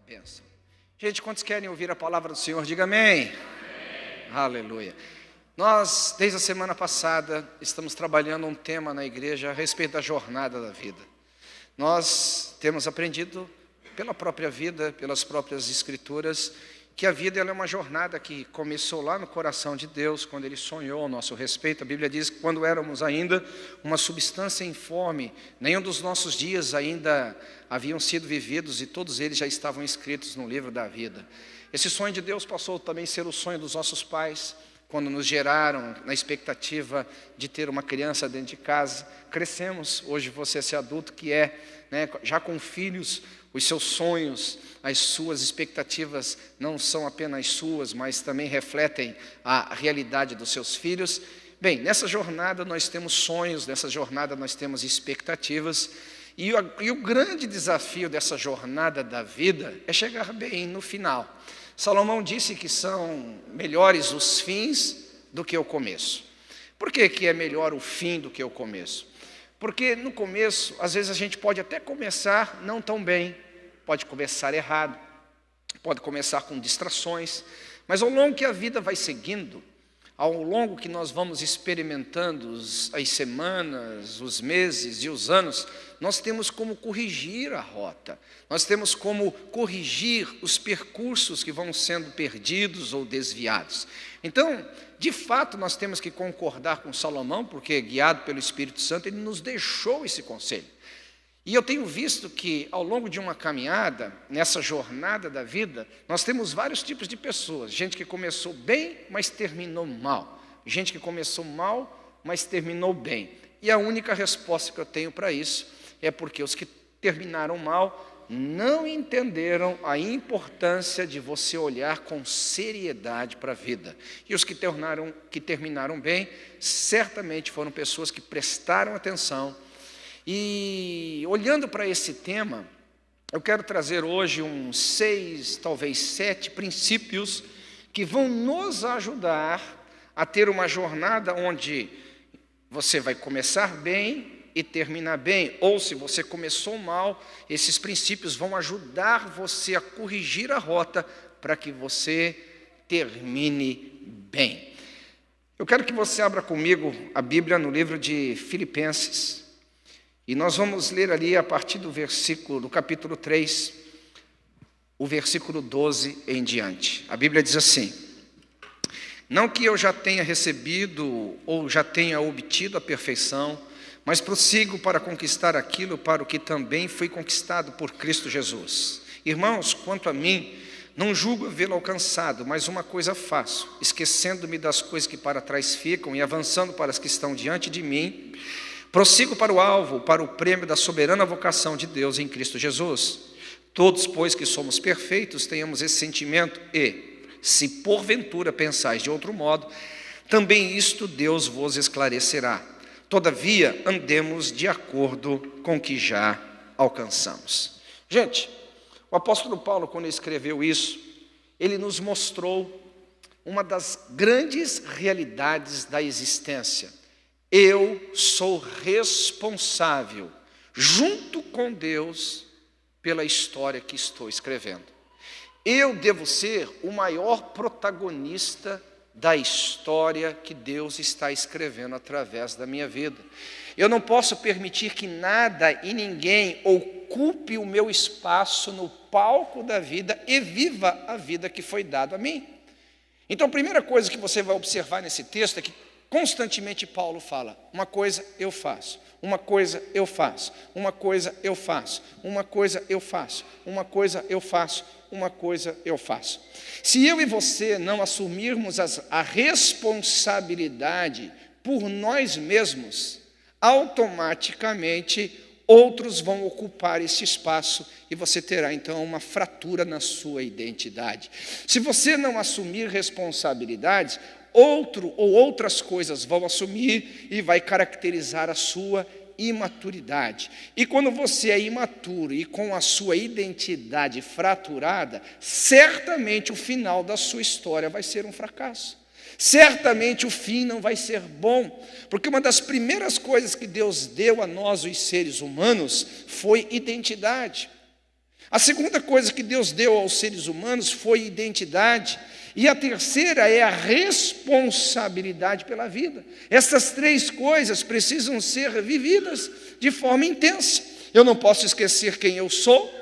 bênção. Gente, quantos querem ouvir a palavra do Senhor? Diga amém. Amém. Aleluia. Nós, desde a semana passada, estamos trabalhando um tema na igreja a respeito da jornada da vida. Nós temos aprendido pela própria vida, pelas próprias escrituras, que a vida ela é uma jornada que começou lá no coração de Deus, quando Ele sonhou ao nosso respeito. A Bíblia diz que quando éramos ainda uma substância informe, nenhum dos nossos dias ainda haviam sido vividos e todos eles já estavam escritos no livro da vida. Esse sonho de Deus passou também a ser o sonho dos nossos pais, quando nos geraram na expectativa de ter uma criança dentro de casa. Crescemos, hoje você é esse adulto que já com filhos, os seus sonhos, as suas expectativas não são apenas suas, mas também refletem a realidade dos seus filhos. Bem, nessa jornada nós temos sonhos, nessa jornada nós temos expectativas, e o grande desafio dessa jornada da vida é chegar bem no final. Salomão disse que são melhores os fins do que o começo. Por que é melhor o fim do que o começo? Porque no começo, às vezes a gente pode até começar não tão bem, pode começar errado, pode começar com distrações, mas ao longo que a vida vai seguindo, ao longo que nós vamos experimentando as semanas, os meses e os anos, nós temos como corrigir a rota, nós temos como corrigir os percursos que vão sendo perdidos ou desviados. Então, de fato, nós temos que concordar com Salomão, porque guiado pelo Espírito Santo, ele nos deixou esse conselho. E eu tenho visto que ao longo de uma caminhada, nessa jornada da vida, nós temos vários tipos de pessoas. Gente que começou bem, mas terminou mal. Gente que começou mal, mas terminou bem. E a única resposta que eu tenho para isso é porque os que terminaram mal não entenderam a importância de você olhar com seriedade para a vida. E os que terminaram bem, certamente foram pessoas que prestaram atenção. E olhando para esse tema, eu quero trazer hoje uns 6, talvez 7 princípios que vão nos ajudar a ter uma jornada onde você vai começar bem e terminar bem, ou se você começou mal, esses princípios vão ajudar você a corrigir a rota para que você termine bem. Eu quero que você abra comigo a Bíblia no livro de Filipenses, e nós vamos ler ali a partir do capítulo 3, o versículo 12 em diante. A Bíblia diz assim: não que eu já tenha recebido ou já tenha obtido a perfeição, mas prossigo para conquistar aquilo para o que também fui conquistado por Cristo Jesus. Irmãos, quanto a mim, não julgo havê-lo alcançado, mas uma coisa faço, esquecendo-me das coisas que para trás ficam e avançando para as que estão diante de mim, prossigo para o alvo, para o prêmio da soberana vocação de Deus em Cristo Jesus. Todos, pois, que somos perfeitos, tenhamos esse sentimento e, se porventura pensais de outro modo, também isto Deus vos esclarecerá. Todavia, andemos de acordo com o que já alcançamos. Gente, o apóstolo Paulo, quando escreveu isso, ele nos mostrou uma das grandes realidades da existência. Eu sou responsável, junto com Deus, pela história que estou escrevendo. Eu devo ser o maior protagonista da história que Deus está escrevendo através da minha vida. Eu não posso permitir que nada e ninguém ocupe o meu espaço no palco da vida e viva a vida que foi dada a mim. Então, a primeira coisa que você vai observar nesse texto é que constantemente Paulo fala: uma coisa eu faço, uma coisa eu faço, uma coisa eu faço, uma coisa eu faço, uma coisa eu faço, uma coisa eu faço. Se eu e você não assumirmos a responsabilidade por nós mesmos, automaticamente outros vão ocupar esse espaço e você terá então uma fratura na sua identidade. Se você não assumir responsabilidades, outro ou outras coisas vão assumir e vai caracterizar a sua imaturidade. E quando você é imaturo e com a sua identidade fraturada, certamente o final da sua história vai ser um fracasso. Certamente o fim não vai ser bom, porque uma das primeiras coisas que Deus deu a nós, os seres humanos, foi identidade. A segunda coisa que Deus deu aos seres humanos foi identidade. E a terceira é a responsabilidade pela vida. Essas três coisas precisam ser vividas de forma intensa. Eu não posso esquecer quem eu sou.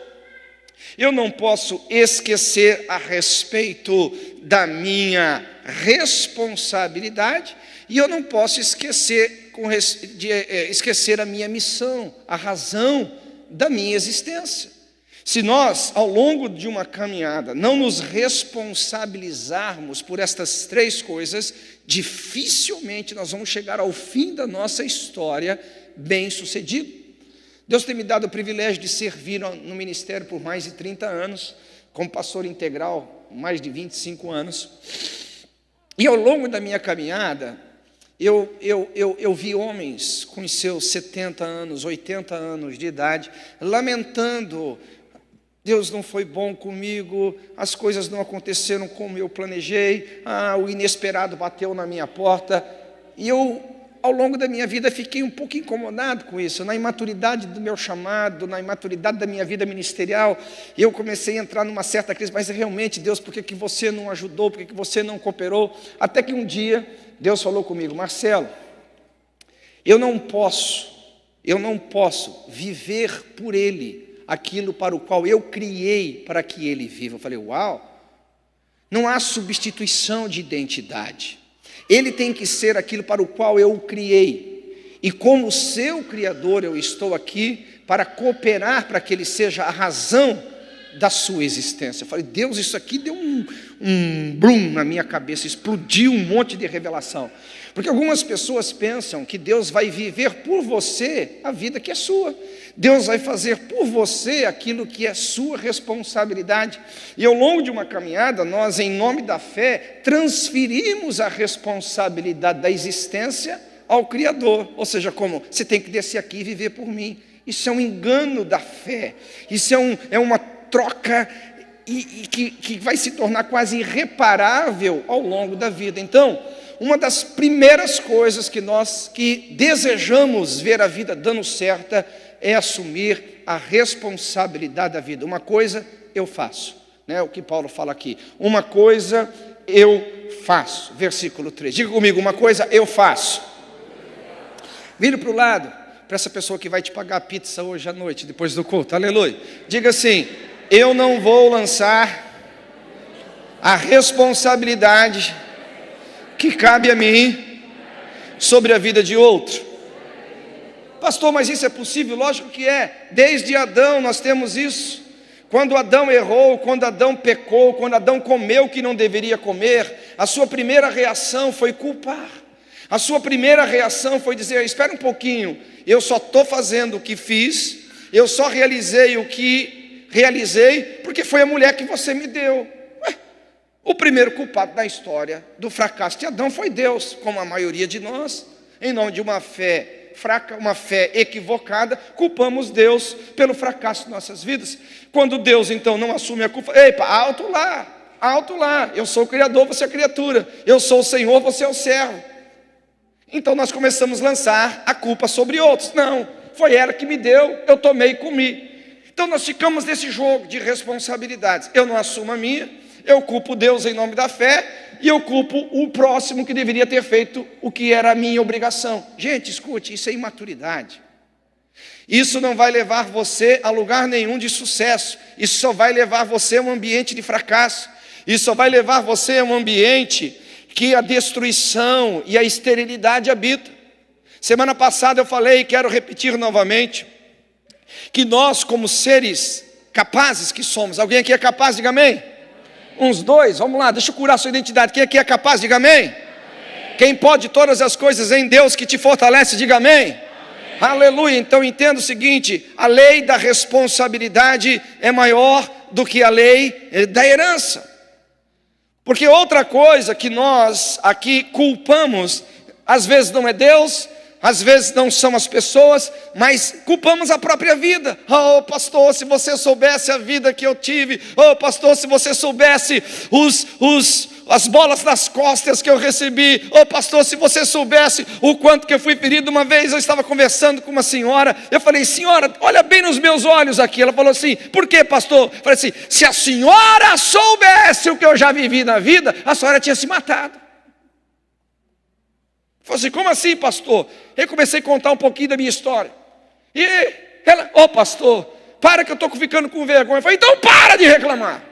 Eu não posso esquecer a respeito da minha responsabilidade. E eu não posso esquecer a minha missão, a razão da minha existência. Se nós, ao longo de uma caminhada, não nos responsabilizarmos por estas três coisas, dificilmente nós vamos chegar ao fim da nossa história bem-sucedido. Deus tem me dado o privilégio de servir no ministério por mais de 30 anos, como pastor integral, mais de 25 anos. E ao longo da minha caminhada, eu vi homens com os seus 70 anos, 80 anos de idade, lamentando: Deus não foi bom comigo, as coisas não aconteceram como eu planejei, o inesperado bateu na minha porta. E eu, ao longo da minha vida, fiquei um pouco incomodado com isso. Na imaturidade do meu chamado, na imaturidade da minha vida ministerial, eu comecei a entrar numa certa crise. Mas realmente, Deus, por que você não ajudou? Por que você não cooperou? Até que um dia, Deus falou comigo: Marcelo, eu não posso viver por Ele aquilo para o qual eu criei para que Ele viva. Eu falei: uau, não há substituição de identidade. Ele tem que ser aquilo para o qual eu o criei. E como seu Criador, eu estou aqui para cooperar para que Ele seja a razão da sua existência. Eu falei: Deus, isso aqui deu um blum na minha cabeça, explodiu um monte de revelação. Porque algumas pessoas pensam que Deus vai viver por você a vida que é sua. Deus vai fazer por você aquilo que é sua responsabilidade. E ao longo de uma caminhada, nós, em nome da fé, transferimos a responsabilidade da existência ao Criador. Ou seja, como: você tem que descer aqui e viver por mim. Isso é um engano da fé. Isso é uma troca que vai se tornar quase irreparável ao longo da vida. Então, uma das primeiras coisas que nós que desejamos ver a vida dando certa é assumir a responsabilidade da vida. Uma coisa eu faço, né? O que Paulo fala aqui: uma coisa eu faço. Versículo 3. Diga comigo: uma coisa eu faço. Vire para o lado, para essa pessoa que vai te pagar a pizza hoje à noite, depois do culto. Aleluia. Diga assim: eu não vou lançar a responsabilidade que cabe a mim sobre a vida de outro. Pastor, mas isso é possível? Lógico que é. Desde Adão nós temos isso. Quando Adão errou, quando Adão pecou, quando Adão comeu o que não deveria comer, a sua primeira reação foi culpar. A sua primeira reação foi dizer: espera um pouquinho, eu só estou fazendo o que fiz, eu só realizei o que realizei porque foi a mulher que você me deu. O primeiro culpado da história do fracasso de Adão foi Deus, como a maioria de nós. Em nome de uma fé fraca, uma fé equivocada, culpamos Deus pelo fracasso de nossas vidas. Quando Deus então não assume a culpa: epa, alto lá, eu sou o Criador, você é a criatura, eu sou o Senhor, você é o servo. Então nós começamos a lançar a culpa sobre outros. Não, foi ela que me deu, eu tomei e comi. Então nós ficamos nesse jogo de responsabilidades. Eu não assumo a minha, eu culpo Deus em nome da fé, e eu culpo o próximo que deveria ter feito o que era a minha obrigação. Gente, escute, isso é imaturidade. Isso não vai levar você a lugar nenhum de sucesso. Isso só vai levar você a um ambiente de fracasso. Isso só vai levar você a um ambiente que a destruição e a esterilidade habitam. Semana passada eu falei, e quero repetir novamente, que nós, como seres capazes que somos, alguém aqui é capaz? Diga amém. Uns dois, vamos lá, deixa eu curar a sua identidade. Quem aqui é capaz? Diga amém. Amém. Quem pode todas as coisas em Deus que te fortalece? Diga amém. Amém. Aleluia. Então entenda o seguinte: a lei da responsabilidade é maior do que a lei da herança. Porque outra coisa que nós aqui culpamos, às vezes não é Deus, às vezes não são as pessoas, mas culpamos a própria vida. Oh, pastor, se você soubesse a vida que eu tive. Oh, pastor, se você soubesse as bolas nas costas que eu recebi. Oh, pastor, se você soubesse o quanto que eu fui ferido. Uma vez eu estava conversando com uma senhora. Eu falei: senhora, olha bem nos meus olhos aqui. Ela falou assim: por quê, pastor? Eu falei assim: se a senhora soubesse o que eu já vivi na vida, a senhora tinha se matado. Eu falei assim: como assim, pastor? Eu comecei a contar um pouquinho da minha história. E ela: ô pastor, para que eu estou ficando com vergonha. Eu falei: então para de reclamar.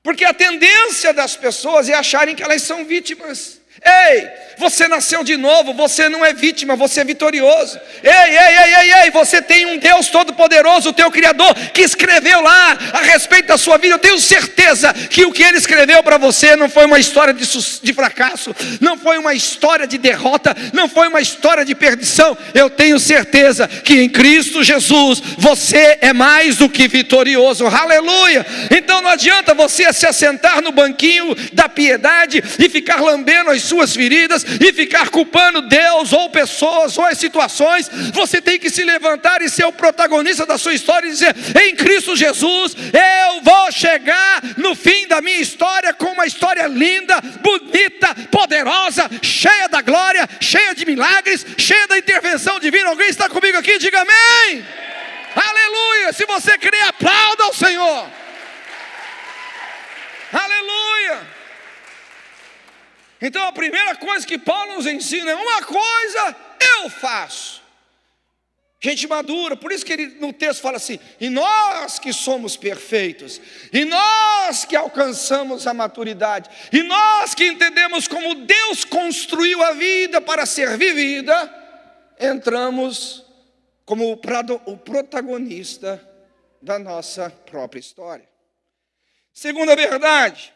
Porque a tendência das pessoas é acharem que elas são vítimas. Ei, você nasceu de novo, você não é vítima, você é vitorioso. Ei, você tem um Deus todo-poderoso, o teu Criador, que escreveu lá a respeito da sua vida. Eu tenho certeza que o que Ele escreveu para você não foi uma história de fracasso, não foi uma história de derrota, não foi uma história de perdição. Eu tenho certeza que em Cristo Jesus você é mais do que vitorioso. Aleluia! Então não adianta você se assentar no banquinho da piedade e ficar lambendo as suas feridas e ficar culpando Deus ou pessoas ou as situações. Você tem que se levantar e ser o protagonista da sua história e dizer: em Cristo Jesus eu vou chegar no fim da minha história com uma história linda, bonita, poderosa, cheia da glória, cheia de milagres, cheia da intervenção divina. Alguém está comigo aqui? Diga amém. Aleluia. Se você crê, aplauda ao Senhor. Aleluia. Então a primeira coisa que Paulo nos ensina é: uma coisa eu faço. Gente madura, por isso que ele no texto fala assim: e nós que somos perfeitos, e nós que alcançamos a maturidade, e nós que entendemos como Deus construiu a vida para ser vivida, entramos como o protagonista da nossa própria história. Segunda verdade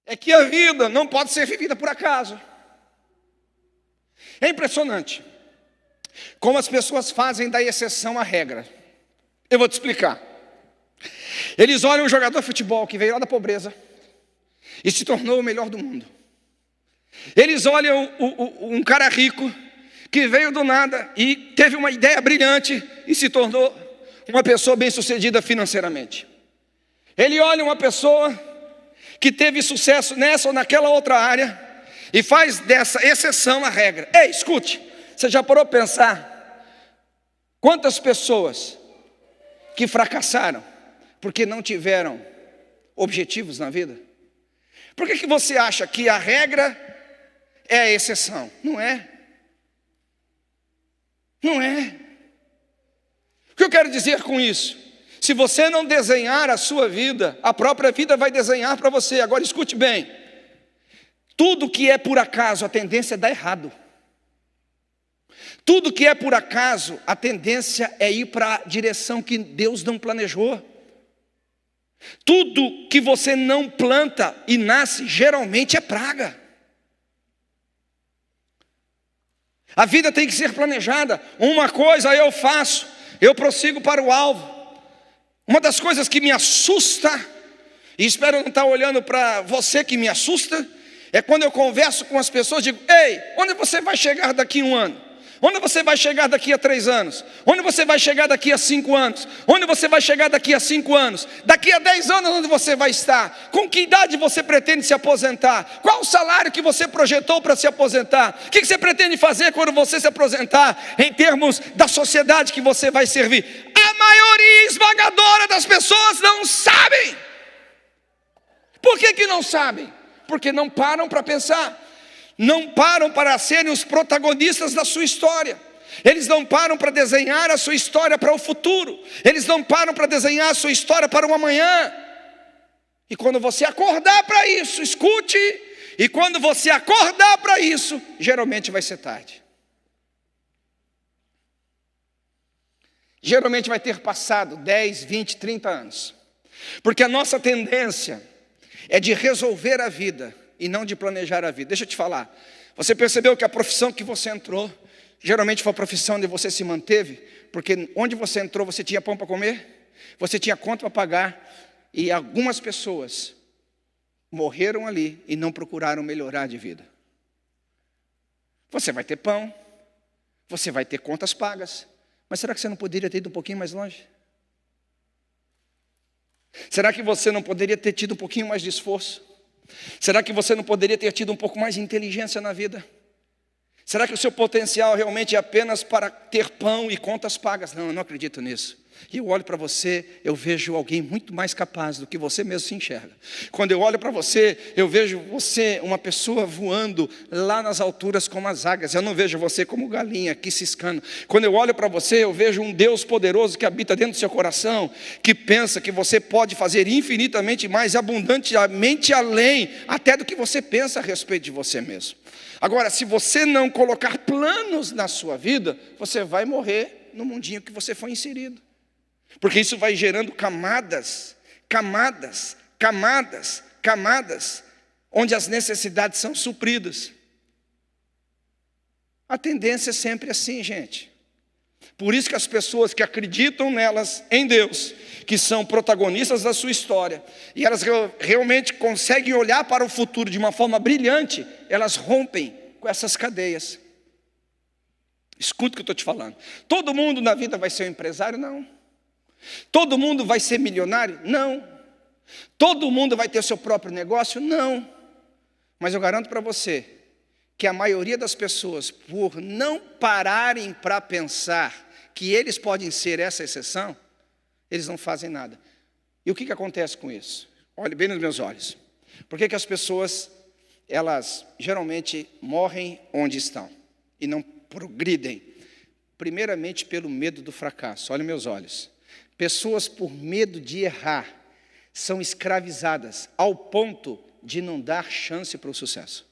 é que a vida não pode ser vivida por acaso. É impressionante como as pessoas fazem da exceção a regra. Eu vou te explicar. Eles olham um jogador de futebol que veio lá da pobreza e se tornou o melhor do mundo. Eles olham um cara rico que veio do nada e teve uma ideia brilhante e se tornou uma pessoa bem-sucedida financeiramente. Ele olha uma pessoa que teve sucesso nessa ou naquela outra área e faz dessa exceção a regra. Ei, escute, você já parou para pensar quantas pessoas que fracassaram porque não tiveram objetivos na vida? Por que você acha que a regra é a exceção? Não é. Não é. O que eu quero dizer com isso? Se você não desenhar a sua vida, a própria vida vai desenhar para você. Agora escute bem: tudo que é por acaso, a tendência é dar errado. Tudo que é por acaso, a tendência é ir para a direção que Deus não planejou. Tudo que você não planta e nasce, geralmente é praga. A vida tem que ser planejada. Uma coisa eu faço, eu prossigo para o alvo. Uma das coisas que me assusta, e espero não estar olhando para você que me assusta, é quando eu converso com as pessoas e digo: ei, onde você vai chegar daqui a 1 ano? Onde você vai chegar daqui a 3 anos? Onde você vai chegar daqui a 5 anos? Onde você vai chegar daqui a 5 anos? Daqui a 10 anos onde você vai estar? Com que idade você pretende se aposentar? Qual o salário que você projetou para se aposentar? O que você pretende fazer quando você se aposentar? Em termos da sociedade que você vai servir? A maioria esmagadora das pessoas não sabem. Por que não sabem? Porque não param para pensar. Não param para serem os protagonistas da sua história. Eles não param para desenhar a sua história para o futuro. Eles não param para desenhar a sua história para o amanhã. E quando você acordar para isso, escute, e quando você acordar para isso, geralmente vai ser tarde. Geralmente vai ter passado 10, 20, 30 anos. Porque a nossa tendência é de resolver a vida e não de planejar a vida. Deixa eu te falar, você percebeu que a profissão que você entrou geralmente foi a profissão onde você se manteve? Porque onde você entrou você tinha pão para comer, você tinha conta para pagar, e algumas pessoas morreram ali e não procuraram melhorar de vida. Você vai ter pão, Você vai ter contas pagas. Mas será que você não poderia ter ido um pouquinho mais longe? Será que você não poderia ter tido um pouquinho mais de esforço? Será que você não poderia ter tido um pouco mais de inteligência na vida? Será que o seu potencial realmente é apenas para ter pão e contas pagas? Não, eu não acredito nisso. E eu olho para você, eu vejo alguém muito mais capaz do que você mesmo se enxerga. Quando eu olho para você, eu vejo você uma pessoa voando lá nas alturas como as águias. Eu não vejo você como galinha aqui ciscando. Quando eu olho para você, eu vejo um Deus poderoso que habita dentro do seu coração, que pensa que você pode fazer infinitamente mais, abundantemente além, até do que você pensa a respeito de você mesmo. Agora, se você não colocar planos na sua vida, você vai morrer no mundinho que você foi inserido. Porque isso vai gerando camadas, camadas, camadas, camadas, onde as necessidades são supridas. A tendência é sempre assim, gente. Por isso que as pessoas que acreditam nelas, em Deus, que são protagonistas da sua história, e elas realmente conseguem olhar para o futuro de uma forma brilhante, elas rompem com essas cadeias. Escuta o que eu estou te falando. Todo mundo na vida vai ser um empresário? Não. Todo mundo vai ser milionário? Não. Todo mundo vai ter o seu próprio negócio? Não. Mas eu garanto para você que a maioria das pessoas, por não pararem para pensar que eles podem ser essa exceção, eles não fazem nada. E o que acontece com isso? Olhe bem nos meus olhos. Por que as pessoas, elas geralmente morrem onde estão e não progridem? Primeiramente pelo medo do fracasso. Olhe meus olhos. Pessoas, por medo de errar, são escravizadas ao ponto de não dar chance para o sucesso.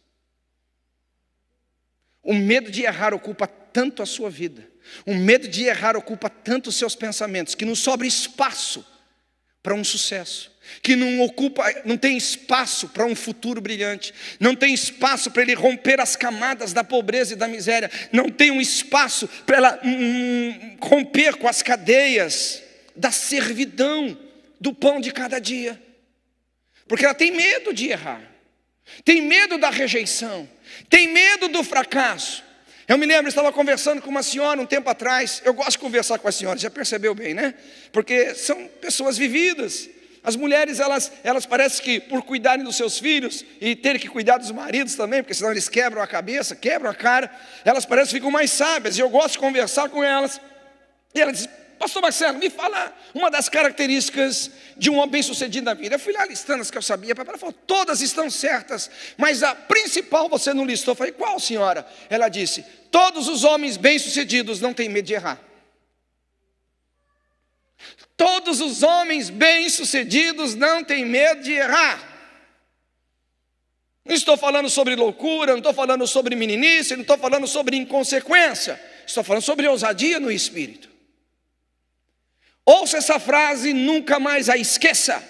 O medo de errar ocupa tanto a sua vida, o medo de errar ocupa tanto os seus pensamentos, que não sobra espaço para um sucesso, que não tem espaço para um futuro brilhante, não tem espaço para ele romper as camadas da pobreza e da miséria, não tem um espaço para ela romper com as cadeias da servidão, do pão de cada dia, porque ela tem medo de errar, tem medo da rejeição, tem medo do fracasso. Eu me lembro, eu estava conversando com uma senhora um tempo atrás. Eu gosto de conversar com as senhoras, já percebeu bem, né? Porque são pessoas vividas. As mulheres, elas parecem que por cuidarem dos seus filhos e terem que cuidar dos maridos também, porque senão eles quebram a cabeça, quebram a cara, elas parecem que ficam mais sábias, e eu gosto de conversar com elas. E elas dizem: pastor Marcelo, me fala uma das características de um homem bem-sucedido na vida. Eu fui lá listando as que eu sabia. Ela falou: todas estão certas, mas a principal você não listou. Eu falei: qual, senhora? Ela disse: todos os homens bem-sucedidos não têm medo de errar. Todos os homens bem-sucedidos não têm medo de errar. Não estou falando sobre loucura, não estou falando sobre meninice, não estou falando sobre inconsequência. Estou falando sobre ousadia no espírito. Ouça essa frase e nunca mais a esqueça.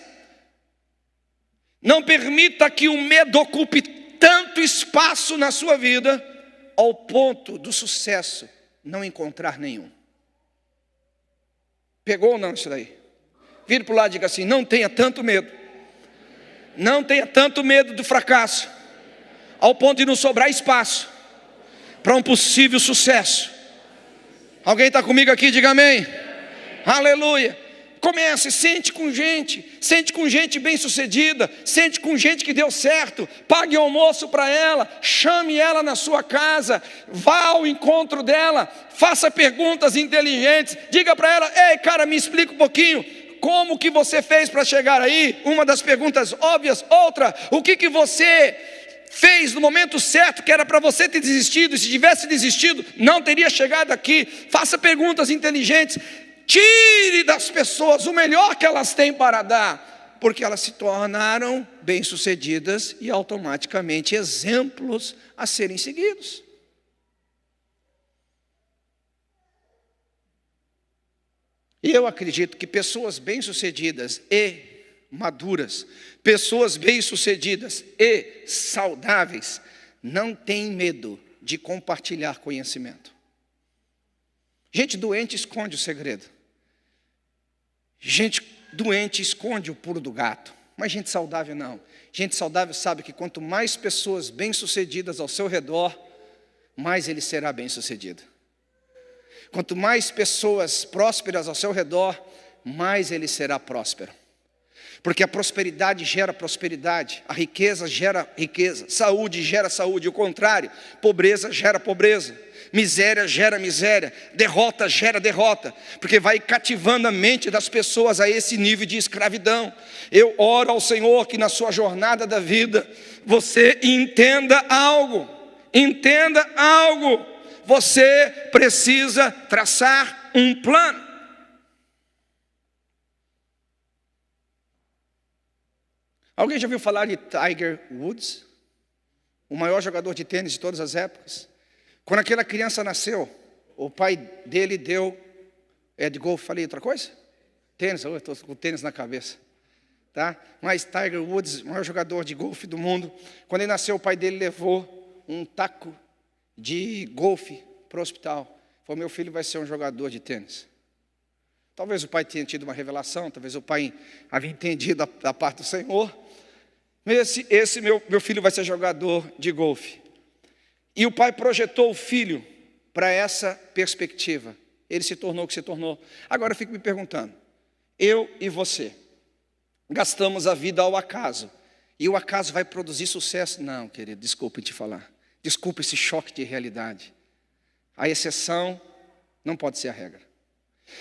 Não permita que o medo ocupe tanto espaço na sua vida, ao ponto do sucesso não encontrar nenhum. Pegou ou não isso daí? Vire para o lado e diga assim: não tenha tanto medo. Não tenha tanto medo do fracasso, ao ponto de não sobrar espaço para um possível sucesso. Alguém está comigo aqui? Diga amém. Aleluia. Comece, sente com gente bem-sucedida, sente com gente que deu certo, pague almoço para ela, chame ela na sua casa, vá ao encontro dela, faça perguntas inteligentes, diga para ela: ei cara, me explica um pouquinho, como que você fez para chegar aí? Uma das perguntas óbvias. Outra: o que você fez no momento certo, que era para você ter desistido, e se tivesse desistido, não teria chegado aqui. Faça perguntas inteligentes. Tire das pessoas o melhor que elas têm para dar, porque elas se tornaram bem-sucedidas e automaticamente exemplos a serem seguidos. E eu acredito que pessoas bem-sucedidas e maduras, pessoas bem-sucedidas e saudáveis, não têm medo de compartilhar conhecimento. Gente doente esconde o segredo. Gente doente esconde o pulo do gato. Mas gente saudável não. Gente saudável sabe que quanto mais pessoas bem-sucedidas ao seu redor, mais ele será bem-sucedido. Quanto mais pessoas prósperas ao seu redor, mais ele será próspero. Porque a prosperidade gera prosperidade, a riqueza gera riqueza, saúde gera saúde, o contrário, pobreza gera pobreza, miséria gera miséria, derrota gera derrota, porque vai cativando a mente das pessoas a esse nível de escravidão. Eu oro ao Senhor que na sua jornada da vida, você entenda algo, você precisa traçar um plano. Alguém já ouviu falar de Tiger Woods? O maior jogador de tênis de todas as épocas. Quando aquela criança nasceu, o pai dele deu... É de golfe, falei outra coisa? Tênis, eu estou com tênis na cabeça. Tá? Mas Tiger Woods, o maior jogador de golfe do mundo, quando ele nasceu, o pai dele levou um taco de golfe para o hospital. Falou, meu filho vai ser um jogador de tênis. Talvez o pai tenha tido uma revelação, talvez o pai havia entendido da parte do Senhor. Esse meu filho vai ser jogador de golfe. E o pai projetou o filho para essa perspectiva. Ele se tornou o que se tornou. Agora eu fico me perguntando, eu e você, gastamos a vida ao acaso, e o acaso vai produzir sucesso? Não, querido, desculpe te falar. Desculpe esse choque de realidade. A exceção não pode ser a regra.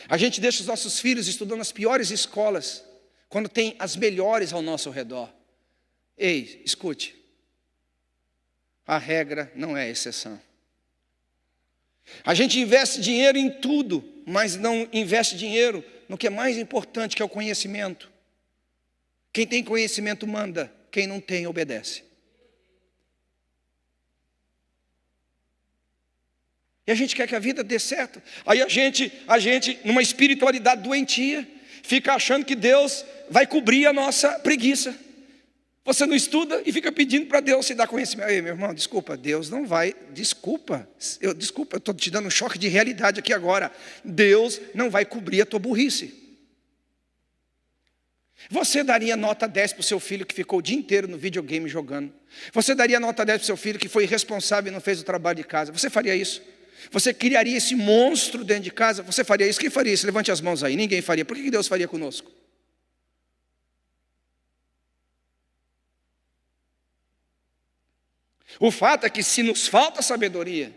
A gente deixa os nossos filhos estudando nas piores escolas, quando tem as melhores ao nosso redor. Ei, escute, a regra não é a exceção. A gente investe dinheiro em tudo, mas não investe dinheiro no que é mais importante, que é o conhecimento. Quem tem conhecimento manda, quem não tem obedece. E a gente quer que a vida dê certo. Aí a gente, numa espiritualidade doentia, fica achando que Deus vai cobrir a nossa preguiça. Você não estuda e fica pedindo para Deus se dar conhecimento. Ei, meu irmão, desculpa, Deus não vai, desculpa, eu estou te dando um choque de realidade aqui agora. Deus não vai cobrir a tua burrice. Você daria nota 10 para o seu filho que ficou o dia inteiro no videogame jogando? Você daria nota 10 para o seu filho que foi irresponsável e não fez o trabalho de casa? Você faria isso? Você criaria esse monstro dentro de casa? Você faria isso? Quem faria isso? Levante as mãos aí. Ninguém faria. Por que Deus faria conosco? O fato é que se nos falta sabedoria,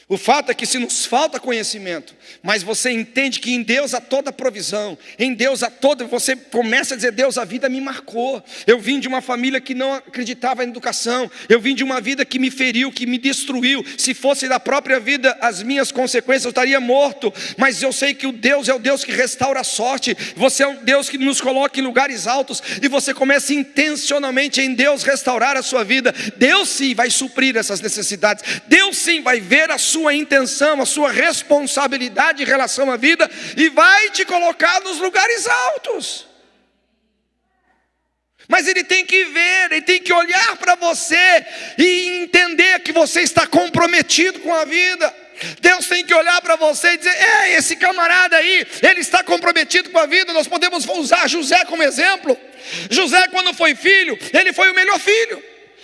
o fato é que se nos falta conhecimento, mas você entende que em Deus há toda provisão, em Deus há toda, você começa a dizer, Deus, a vida me marcou. Eu vim de uma família que não acreditava em educação, eu vim de uma vida que me feriu, que me destruiu. Se fosse da própria vida as minhas consequências, eu estaria morto, mas eu sei que o Deus é o Deus que restaura a sorte. Você é um Deus que nos coloca em lugares altos, e você começa intencionalmente em Deus restaurar a sua vida. Deus sim vai suprir essas necessidades, Deus sim vai ver a sua intenção, a sua responsabilidade em relação à vida, e vai te colocar nos lugares altos. Mas Ele tem que ver, Ele tem que olhar para você e entender que você está comprometido com a vida. Deus tem que olhar para você e dizer, esse camarada aí, ele está comprometido com a vida. Nós podemos usar José como exemplo. José, quando foi filho, ele foi o melhor filho.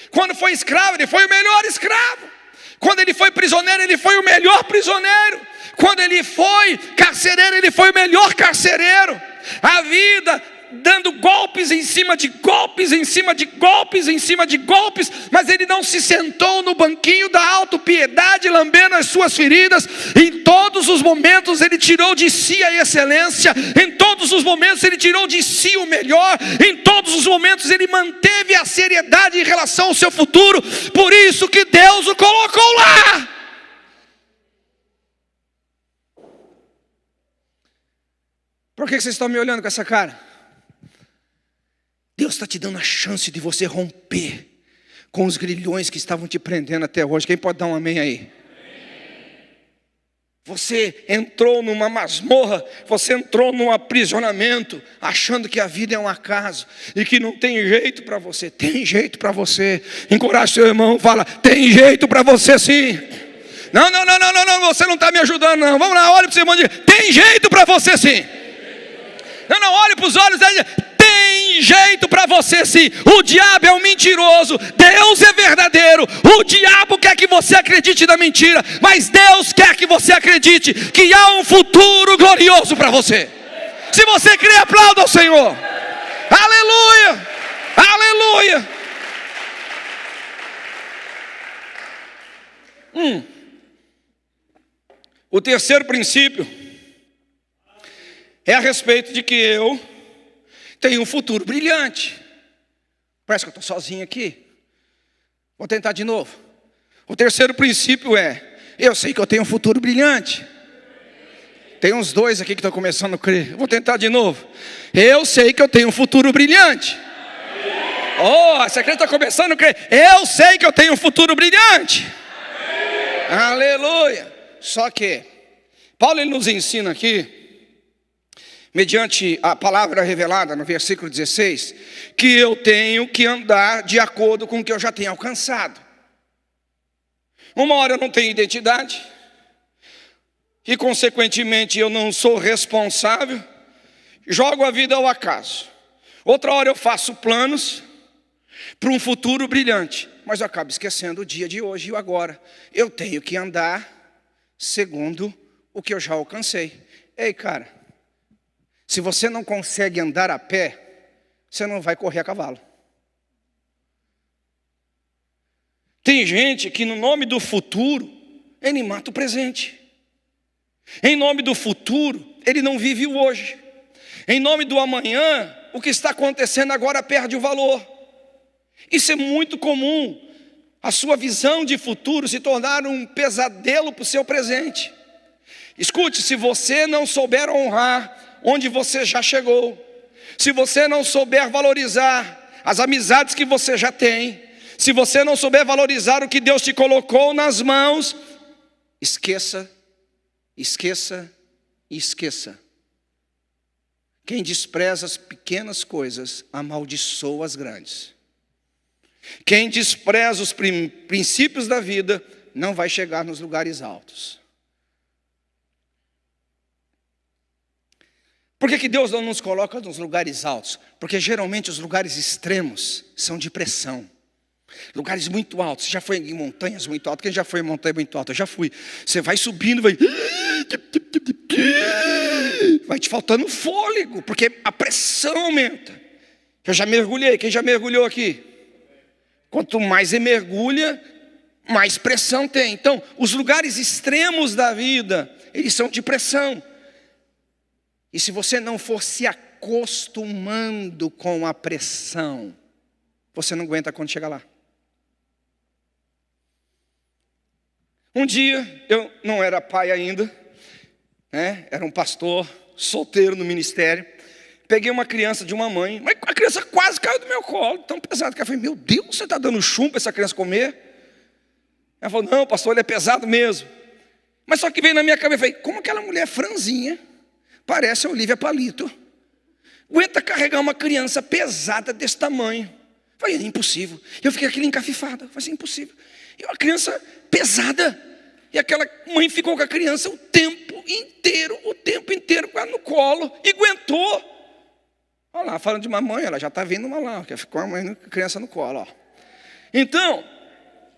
Quando foi escravo, ele foi o melhor escravo. Quando ele foi prisioneiro, ele foi o melhor prisioneiro. Quando ele foi carcereiro, ele foi o melhor carcereiro. A vida dando golpes em cima de golpes, em cima de golpes, em cima de golpes, mas ele não se sentou no banquinho da autopiedade, lambendo as suas feridas. Em todos os momentos ele tirou de si a excelência, em todos os momentos ele tirou de si o melhor, em todos os momentos ele manteve a seriedade em relação ao seu futuro. Por isso que Deus o colocou lá. Por que vocês estão me olhando com essa cara? Deus está te dando a chance de você romper com os grilhões que estavam te prendendo até hoje. Quem pode dar um amém aí? Você entrou numa masmorra, você entrou num aprisionamento, achando que a vida é um acaso e que não tem jeito para você. Tem jeito para você. Encoraje seu irmão, fala, tem jeito para você sim. Não, você não está me ajudando não. Vamos lá, olha para o seu irmão e diz, tem jeito para você sim. Não, olhe para os olhos dele e diz, tem jeito jeito para você sim. O diabo é um mentiroso, Deus é verdadeiro. O diabo quer que você acredite na mentira, mas Deus quer que você acredite que há um futuro glorioso para você. Se você crê, aplauda ao Senhor. Aleluia, aleluia. O terceiro princípio é a respeito de que eu tenho um futuro brilhante. Parece que eu estou sozinho aqui. Vou tentar de novo. O terceiro princípio é: eu sei que eu tenho um futuro brilhante. Tem uns dois aqui que estão começando a crer. Vou tentar de novo. Eu sei que eu tenho um futuro brilhante. Oh, essa crente está começando a crer. Eu sei que eu tenho um futuro brilhante. Aleluia. Só que Paulo ele nos ensina aqui, mediante a palavra revelada no versículo 16, que eu tenho que andar de acordo com o que eu já tenho alcançado. Uma hora eu não tenho identidade, e consequentemente eu não sou responsável, jogo a vida ao acaso. Outra hora eu faço planos para um futuro brilhante, mas eu acabo esquecendo o dia de hoje e o agora. Eu tenho que andar segundo o que eu já alcancei. Ei, cara, se você não consegue andar a pé, você não vai correr a cavalo. Tem gente que no nome do futuro, ele mata o presente. Em nome do futuro, ele não vive o hoje. Em nome do amanhã, o que está acontecendo agora perde o valor. Isso é muito comum. A sua visão de futuro se tornar um pesadelo para o seu presente. Escute, se você não souber honrar onde você já chegou, se você não souber valorizar as amizades que você já tem, se você não souber valorizar o que Deus te colocou nas mãos, esqueça, esqueça e esqueça. Quem despreza as pequenas coisas, amaldiçoa as grandes. Quem despreza os princípios da vida, não vai chegar nos lugares altos. Por que Deus não nos coloca nos lugares altos? Porque geralmente os lugares extremos são de pressão. Lugares muito altos. Você já foi em montanhas muito altas? Quem já foi em montanha muito alta? Eu já fui. Você vai subindo, vai te faltando fôlego, porque a pressão aumenta. Eu já mergulhei. Quem já mergulhou aqui? Quanto mais você mergulha, mais pressão tem. Então, os lugares extremos da vida, eles são de pressão. E se você não for se acostumando com a pressão, você não aguenta quando chegar lá. Um dia, eu não era pai ainda, né? Era um pastor solteiro no ministério. Peguei uma criança de uma mãe, mas a criança quase caiu do meu colo, tão pesado que eu falei: meu Deus, você está dando chumbo para essa criança comer? Ela falou: não, pastor, ele é pesado mesmo. Mas só que veio na minha cabeça, eu falei: como aquela mulher franzinha, parece a Olívia Palito, aguenta carregar uma criança pesada desse tamanho? Eu falei: é impossível. Eu fiquei aquilo encafifado, eu falei: é impossível. E uma criança pesada, e aquela mãe ficou com a criança o tempo inteiro com ela no colo, e aguentou. Olha lá, falando de mamãe, ela já está vendo uma lá, que ficou a mãe com a criança no colo. Ó. Então,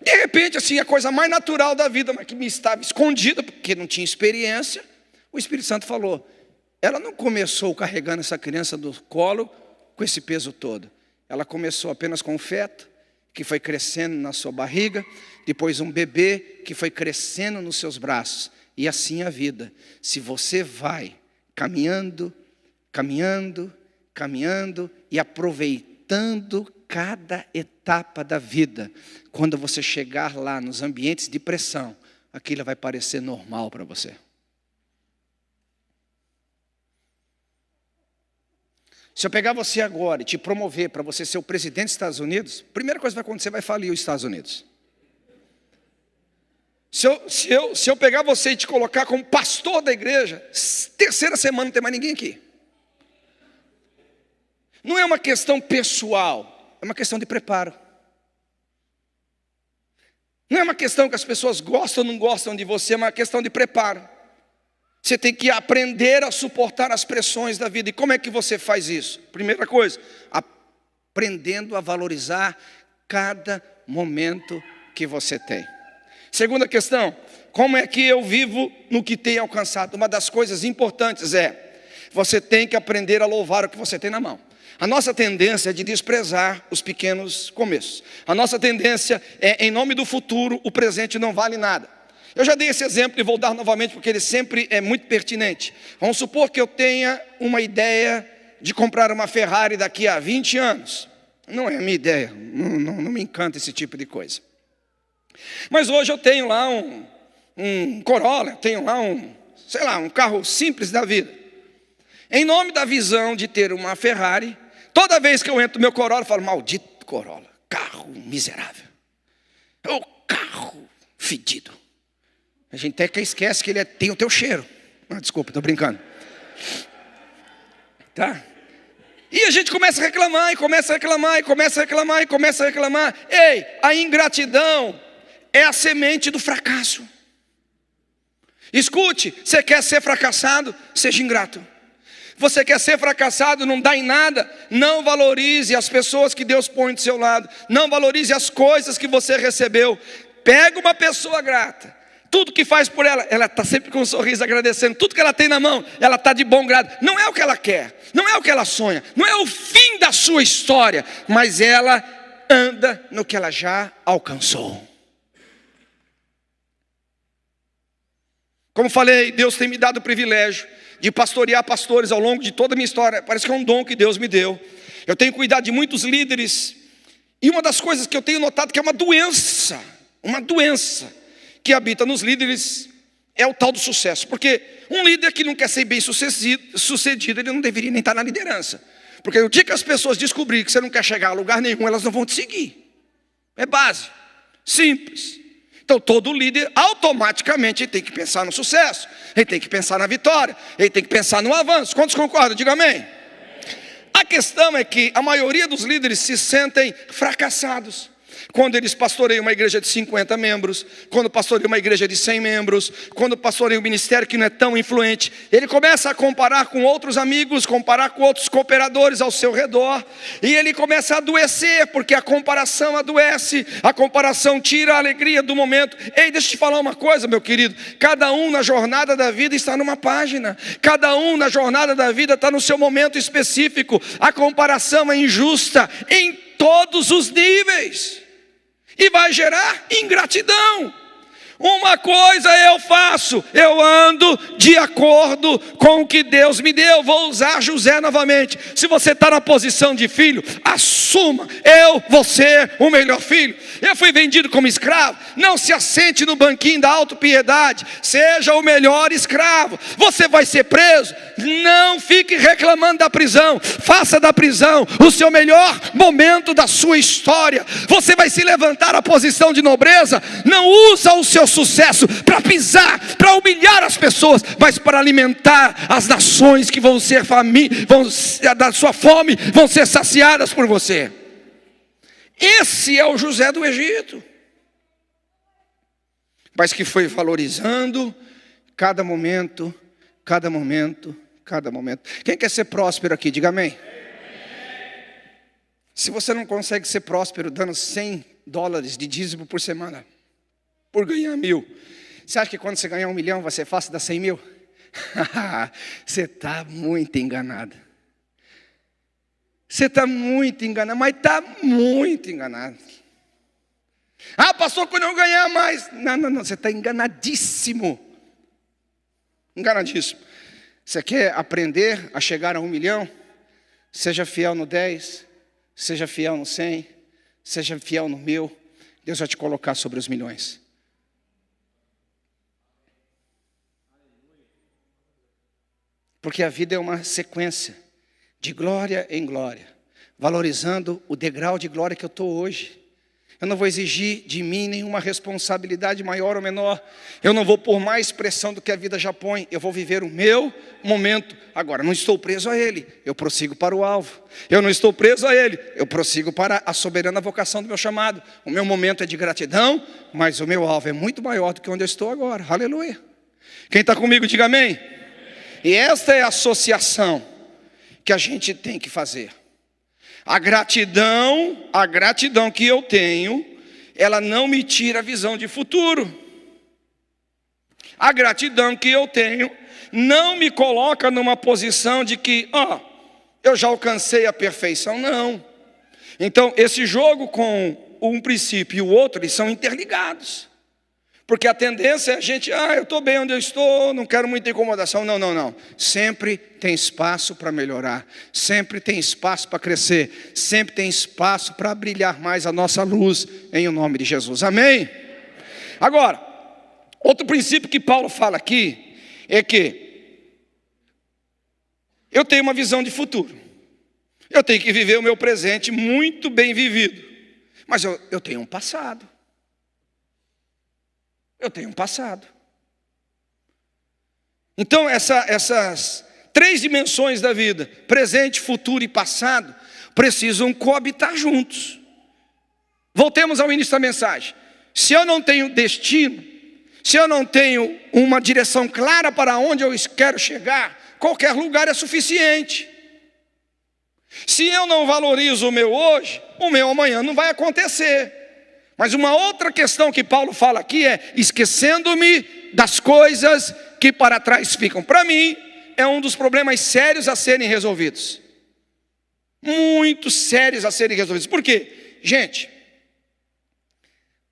de repente, assim, a coisa mais natural da vida, mas que me estava escondida, porque não tinha experiência, o Espírito Santo falou: ela não começou carregando essa criança do colo com esse peso todo. Ela começou apenas com um feto, que foi crescendo na sua barriga, depois um bebê que foi crescendo nos seus braços. E assim a vida. Se você vai caminhando, e aproveitando cada etapa da vida, quando você chegar lá nos ambientes de pressão, aquilo vai parecer normal para você. Se eu pegar você agora e te promover para você ser o presidente dos Estados Unidos, a primeira coisa que vai acontecer, vai falir os Estados Unidos. Se eu pegar você e te colocar como pastor da igreja, terceira semana não tem mais ninguém aqui. Não é uma questão pessoal, é uma questão de preparo. Não é uma questão que as pessoas gostam ou não gostam de você, é uma questão de preparo. Você tem que aprender a suportar as pressões da vida. E como é que você faz isso? Primeira coisa, aprendendo a valorizar cada momento que você tem. Segunda questão, como é que eu vivo no que tenho alcançado? Uma das coisas importantes você tem que aprender a louvar o que você tem na mão. A nossa tendência é de desprezar os pequenos começos. A nossa tendência é, em nome do futuro, o presente não vale nada. Eu já dei esse exemplo e vou dar novamente porque ele sempre é muito pertinente. Vamos supor que eu tenha uma ideia de comprar uma Ferrari daqui a 20 anos. Não é a minha ideia, não me encanta esse tipo de coisa. Mas hoje eu tenho lá um Corolla, eu tenho lá um carro simples da vida. Em nome da visão de ter uma Ferrari, toda vez que eu entro no meu Corolla, eu falo, maldito Corolla, carro miserável. É o carro fedido. A gente até esquece que ele tem o teu cheiro. Desculpa, estou brincando. Tá? E a gente começa a reclamar, e começa a reclamar, e começa a reclamar, e começa a reclamar. Ei, a ingratidão é a semente do fracasso. Escute, você quer ser fracassado? Seja ingrato. Você quer ser fracassado, não dá em nada? Não valorize as pessoas que Deus põe do seu lado. Não valorize as coisas que você recebeu. Pega uma pessoa grata. Tudo que faz por ela, ela está sempre com um sorriso agradecendo. Tudo que ela tem na mão, ela está de bom grado. Não é o que ela quer, não é o que ela sonha, não é o fim da sua história, mas ela anda no que ela já alcançou. Como falei, Deus tem me dado o privilégio de pastorear pastores ao longo de toda a minha história. Parece que é um dom que Deus me deu. Eu tenho cuidado de muitos líderes. E uma das coisas que eu tenho notado que é uma doença que habita nos líderes é o tal do sucesso. Porque um líder que não quer ser bem sucedido, ele não deveria nem estar na liderança. Porque o dia que as pessoas descobrirem que você não quer chegar a lugar nenhum, elas não vão te seguir. É base, simples. Então todo líder automaticamente tem que pensar no sucesso, ele tem que pensar na vitória, ele tem que pensar no avanço. Quantos concordam? Diga amém. A questão é que a maioria dos líderes se sentem fracassados quando eles pastoreiam uma igreja de 50 membros, quando pastoreiam uma igreja de 100 membros, quando pastoreiam um ministério que não é tão influente. Ele começa a comparar com outros amigos, comparar com outros cooperadores ao seu redor, e ele começa a adoecer, porque a comparação adoece, a comparação tira a alegria do momento. Ei, deixa eu te falar uma coisa, meu querido, cada um na jornada da vida está numa página, cada um na jornada da vida está no seu momento específico. A comparação é injusta em todos os níveis. E vai gerar ingratidão. Uma coisa eu faço, eu ando de acordo com o que Deus me deu. Vou usar José novamente. Se você está na posição de filho, assuma, eu vou ser o melhor filho. Eu fui vendido como escravo. Não se assente no banquinho da autopiedade, seja o melhor escravo. Você vai ser preso, não fique reclamando da prisão. Faça da prisão o seu melhor momento da sua história. Você vai se levantar à posição de nobreza. Não usa o seu sucesso para pisar, para humilhar as pessoas, mas para alimentar as nações que vão ser da sua fome, vão ser saciadas por você. Esse é o José do Egito, mas que foi valorizando cada momento, cada momento, cada momento. Quem quer ser próspero aqui, diga amém. Se você não consegue ser próspero dando $100 de dízimo por semana, por ganhar 1.000, você acha que quando você ganhar 1 milhão vai ser fácil dar 100 mil? Você está muito enganado. Você está muito enganado, mas está muito enganado. Pastor, quando eu ganhar mais. Não, você está enganadíssimo. Enganadíssimo. Você quer aprender a chegar a 1 milhão? Seja fiel no 10, seja fiel no 100, seja fiel no 1.000. Deus vai te colocar sobre os milhões. Porque a vida é uma sequência de glória em glória, valorizando o degrau de glória que eu estou hoje. Eu não vou exigir de mim nenhuma responsabilidade maior ou menor. Eu não vou pôr mais pressão do que a vida já põe. Eu vou viver o meu momento. Agora, não estou preso a ele, eu prossigo para o alvo. Eu não estou preso a ele, eu prossigo para a soberana vocação do meu chamado. O meu momento é de gratidão, mas o meu alvo é muito maior do que onde eu estou agora. Aleluia. Quem está comigo, diga amém. E esta é a associação que a gente tem que fazer. A gratidão que eu tenho, ela não me tira a visão de futuro. A gratidão que eu tenho não me coloca numa posição de que, eu já alcancei a perfeição, não. Então, esse jogo com um princípio e o outro, eles são interligados. Porque a tendência é a gente, eu estou bem onde eu estou, não quero muita incomodação. Não. Sempre tem espaço para melhorar. Sempre tem espaço para crescer. Sempre tem espaço para brilhar mais a nossa luz, em o nome de Jesus. Amém? Agora, outro princípio que Paulo fala aqui, é que eu tenho uma visão de futuro. Eu tenho que viver o meu presente muito bem vivido. Mas eu tenho um passado. Eu tenho um passado. Então essas 3 dimensões da vida, presente, futuro e passado, precisam coabitar juntos. Voltemos ao início da mensagem. Se eu não tenho destino, se eu não tenho uma direção clara para onde eu quero chegar, qualquer lugar é suficiente. Se eu não valorizo o meu hoje, o meu amanhã não vai acontecer. Mas uma outra questão que Paulo fala aqui é esquecendo-me das coisas que para trás ficam. Para mim, é um dos problemas sérios a serem resolvidos. Muito sérios a serem resolvidos. Por quê? Gente,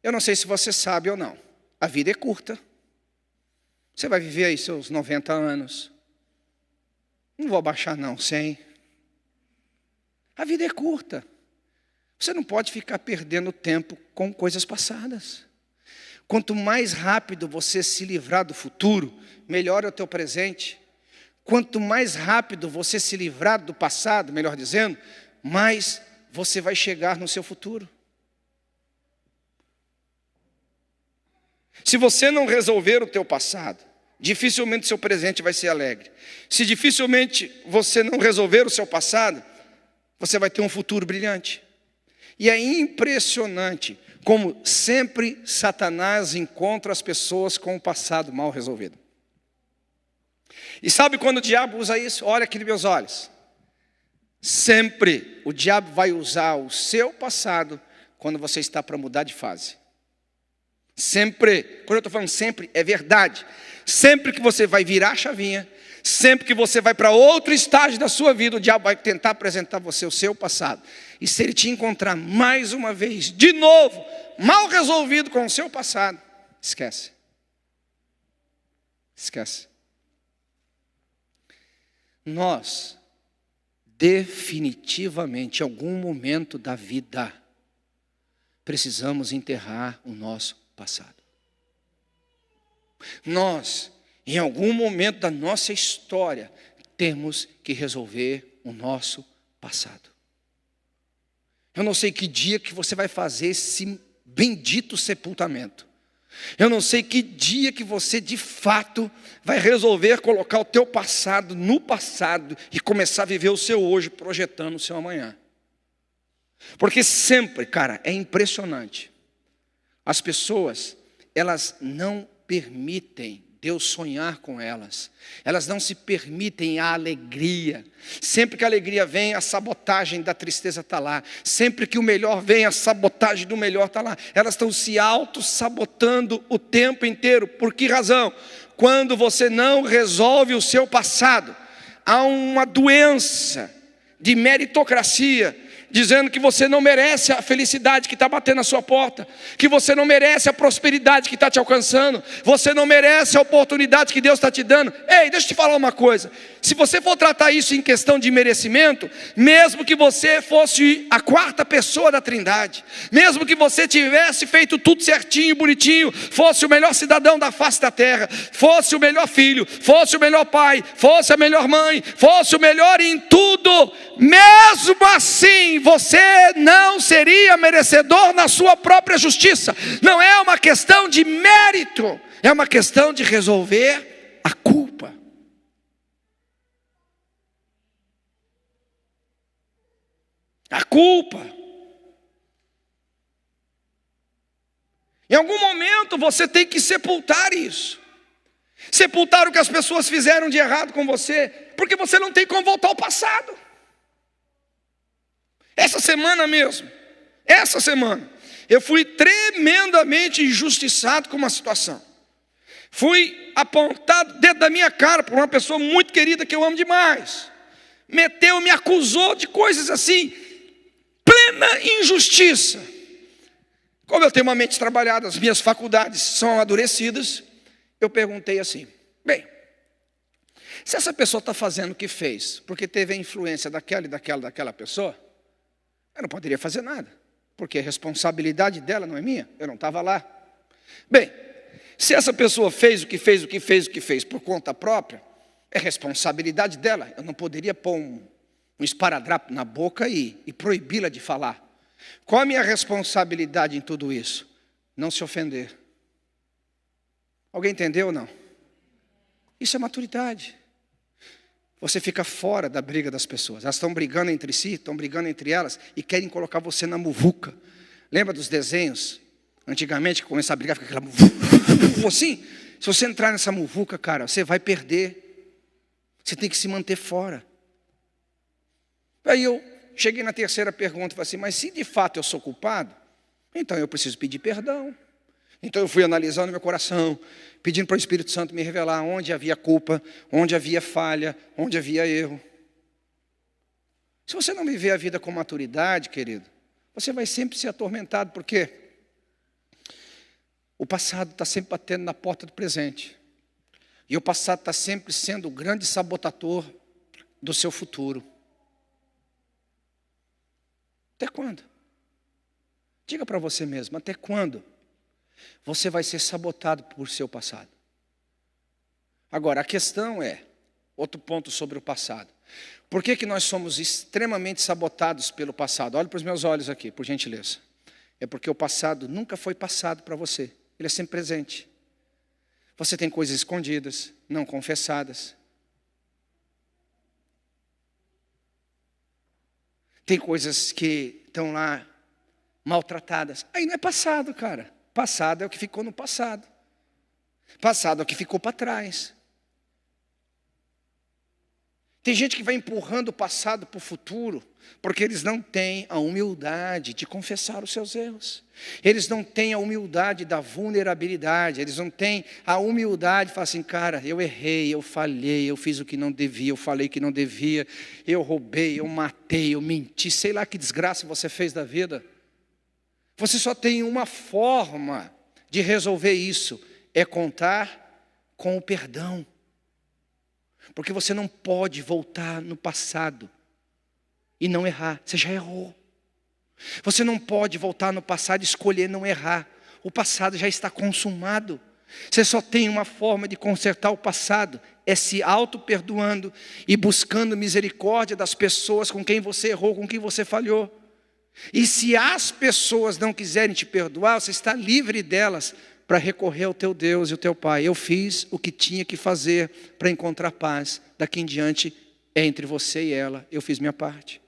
eu não sei se você sabe ou não. A vida é curta. Você vai viver aí seus 90 anos. Não vou abaixar não, 100. A vida é curta. Você não pode ficar perdendo tempo com coisas passadas. Quanto mais rápido você se livrar do futuro, melhor é o teu presente. Quanto mais rápido você se livrar do passado, melhor dizendo, mais você vai chegar no seu futuro. Se você não resolver o teu passado, dificilmente o seu presente vai ser alegre. Se dificilmente você não resolver o seu passado, você vai ter um futuro brilhante. E é impressionante como sempre Satanás encontra as pessoas com o passado mal resolvido. E sabe quando o diabo usa isso? Olha aqui nos meus olhos. Sempre o diabo vai usar o seu passado quando você está para mudar de fase. Sempre, quando eu estou falando sempre, é verdade. Sempre que você vai virar a chavinha, sempre que você vai para outro estágio da sua vida, o diabo vai tentar apresentar a você o seu passado. E se ele te encontrar mais uma vez, de novo, mal resolvido com o seu passado, esquece. Esquece. Nós, definitivamente, em algum momento da vida, precisamos enterrar o nosso passado. Nós, em algum momento da nossa história, temos que resolver o nosso passado. Eu não sei que dia que você vai fazer esse bendito sepultamento. Eu não sei que dia que você de fato vai resolver colocar o teu passado no passado e começar a viver o seu hoje projetando o seu amanhã. Porque sempre, cara, é impressionante. As pessoas, elas não permitem Deus sonhar com elas. Elas não se permitem a alegria. Sempre que a alegria vem, a sabotagem da tristeza está lá. Sempre que o melhor vem, a sabotagem do melhor está lá. Elas estão se auto-sabotando o tempo inteiro. Por que razão? Quando você não resolve o seu passado, há uma doença de meritocracia, dizendo que você não merece a felicidade que está batendo na sua porta, que você não merece a prosperidade que está te alcançando, você não merece a oportunidade que Deus está te dando. Ei, deixa eu te falar uma coisa, se você for tratar isso em questão de merecimento, mesmo que você fosse a 4ª pessoa da Trindade, mesmo que você tivesse feito tudo certinho, bonitinho, fosse o melhor cidadão da face da terra, fosse o melhor filho, fosse o melhor pai, fosse a melhor mãe, fosse o melhor em tudo, mesmo assim, você não seria merecedor na sua própria justiça. Não é uma questão de mérito, é uma questão de resolver a culpa. A culpa. Em algum momento você tem que sepultar isso. Sepultar o que as pessoas fizeram de errado com você, porque você não tem como voltar ao passado. Essa semana mesmo, eu fui tremendamente injustiçado com uma situação. Fui apontado dentro da minha cara por uma pessoa muito querida que eu amo demais. Me acusou de coisas assim, plena injustiça. Como eu tenho uma mente trabalhada, as minhas faculdades são amadurecidas, eu perguntei assim: bem, se essa pessoa está fazendo o que fez, porque teve a influência daquela pessoa, eu não poderia fazer nada, porque a responsabilidade dela não é minha, eu não estava lá. Bem, se essa pessoa fez o que fez por conta própria, é responsabilidade dela. Eu não poderia pôr um esparadrapo na boca e proibi-la de falar. Qual a minha responsabilidade em tudo isso? Não se ofender. Alguém entendeu ou não? Isso é maturidade. Você fica fora da briga das pessoas. Elas estão brigando entre si, estão brigando entre elas e querem colocar você na muvuca. Lembra dos desenhos? Antigamente, que começava a brigar, fica aquela muvuca assim. Se você entrar nessa muvuca, cara, você vai perder. Você tem que se manter fora. Aí eu cheguei na terceira pergunta e falei assim: mas se de fato eu sou culpado, então eu preciso pedir perdão. Então eu fui analisando meu coração, pedindo para o Espírito Santo me revelar onde havia culpa, onde havia falha, onde havia erro. Se você não viver a vida com maturidade, querido, você vai sempre ser atormentado, porque o passado está sempre batendo na porta do presente. E o passado está sempre sendo o grande sabotador do seu futuro. Até quando? Diga para você mesmo, até quando você vai ser sabotado por seu passado? Agora, a questão é, outro ponto sobre o passado. Por que nós somos extremamente sabotados pelo passado? Olhe para os meus olhos aqui, por gentileza. É porque o passado nunca foi passado para você. Ele é sempre presente. Você tem coisas escondidas, não confessadas. Tem coisas que estão lá maltratadas. Aí não é passado, cara. Passado é o que ficou no passado. Passado é o que ficou para trás. Tem gente que vai empurrando o passado para o futuro, porque eles não têm a humildade de confessar os seus erros. Eles não têm a humildade da vulnerabilidade. Eles não têm a humildade de falar assim: cara, eu errei, eu falhei, eu fiz o que não devia, eu falei que não devia, eu roubei, eu matei, eu menti, sei lá que desgraça você fez da vida. Você só tem uma forma de resolver isso, é contar com o perdão. Porque você não pode voltar no passado e não errar. Você já errou. Você não pode voltar no passado e escolher não errar. O passado já está consumado. Você só tem uma forma de consertar o passado, é se auto-perdoando e buscando misericórdia das pessoas com quem você errou, com quem você falhou. E se as pessoas não quiserem te perdoar, você está livre delas para recorrer ao teu Deus e ao teu Pai. Eu fiz o que tinha que fazer para encontrar paz. Daqui em diante é entre você e ela. Eu fiz minha parte.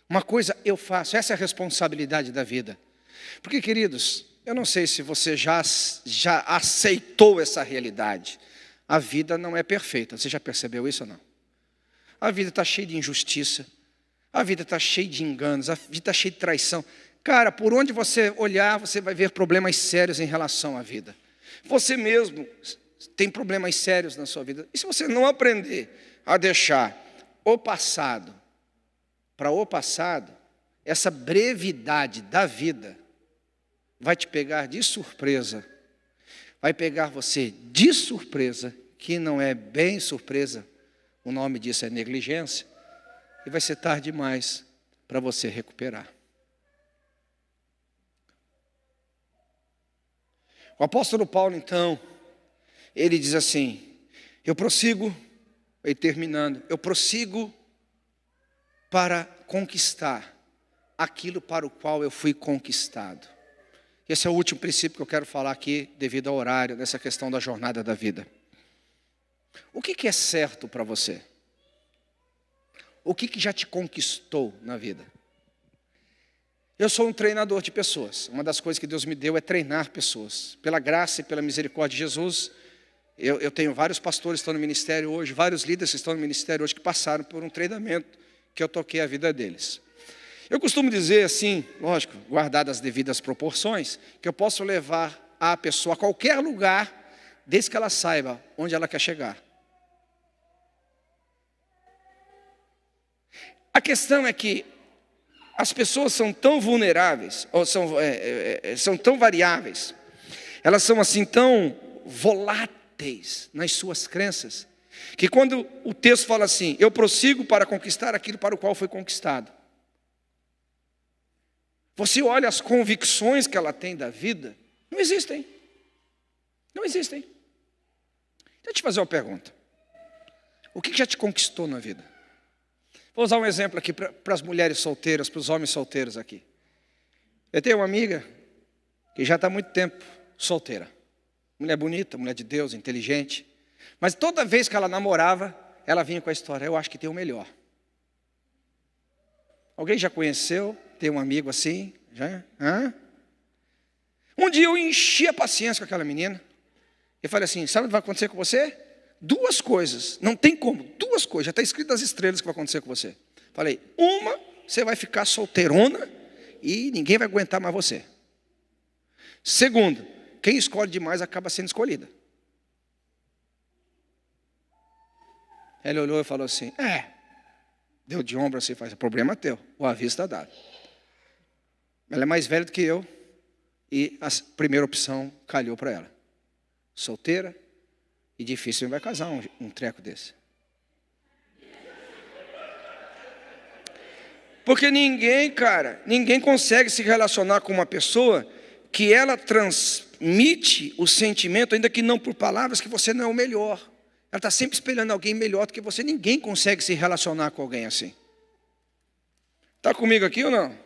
Uma coisa eu faço, essa é a responsabilidade da vida. Porque, queridos, eu não sei se você já aceitou essa realidade. A vida não é perfeita. Você já percebeu isso ou não? A vida está cheia de injustiça. A vida está cheia de enganos. A vida está cheia de traição. Cara, por onde você olhar, você vai ver problemas sérios em relação à vida. Você mesmo tem problemas sérios na sua vida. E se você não aprender a deixar o passado para o passado, essa brevidade da vida vai te pegar de surpresa. Vai pegar você de surpresa, que não é bem surpresa, o nome disso é negligência, e vai ser tarde demais para você recuperar. O apóstolo Paulo, então, ele diz assim: eu prossigo para conquistar aquilo para o qual eu fui conquistado. Esse é o último princípio que eu quero falar aqui, devido ao horário, nessa questão da jornada da vida. O que é certo para você? O que já te conquistou na vida? Eu sou um treinador de pessoas. Uma das coisas que Deus me deu é treinar pessoas. Pela graça e pela misericórdia de Jesus, eu tenho vários pastores que estão no ministério hoje, vários líderes que estão no ministério hoje que passaram por um treinamento que eu toquei a vida deles. Eu costumo dizer assim, lógico, guardadas as devidas proporções, que eu posso levar a pessoa a qualquer lugar, desde que ela saiba onde ela quer chegar. A questão é que as pessoas são tão vulneráveis, ou são tão variáveis, elas são assim tão voláteis nas suas crenças, que quando o texto fala assim, eu prossigo para conquistar aquilo para o qual foi conquistado. Você olha as convicções que ela tem da vida, não existem. Não existem. Deixa eu te fazer uma pergunta. O que já te conquistou na vida? Vou usar um exemplo aqui para as mulheres solteiras, para os homens solteiros aqui. Eu tenho uma amiga que já está há muito tempo solteira. Mulher bonita, mulher de Deus, inteligente. Mas toda vez que ela namorava, ela vinha com a história, eu acho que tem o melhor. Alguém já conheceu? Tem um amigo assim? Já? Hã? Um dia eu enchi a paciência com aquela menina. Eu falei assim, sabe o que vai acontecer com você? 2 coisas, não tem como, 2 coisas, já está escrito nas estrelas que vai acontecer com você. Falei, uma, você vai ficar solteirona e ninguém vai aguentar mais você. Segundo, quem escolhe demais acaba sendo escolhida. Ela olhou e falou assim, deu de ombro assim, faz, problema teu, o aviso está dado. Ela é mais velha do que eu e a primeira opção calhou para ela. Solteira e difícil vai casar um treco desse. Porque ninguém consegue se relacionar com uma pessoa que ela transmite o sentimento, ainda que não por palavras, que você não é o melhor. Ela está sempre espelhando alguém melhor do que você. Ninguém consegue se relacionar com alguém assim. Está comigo aqui ou não?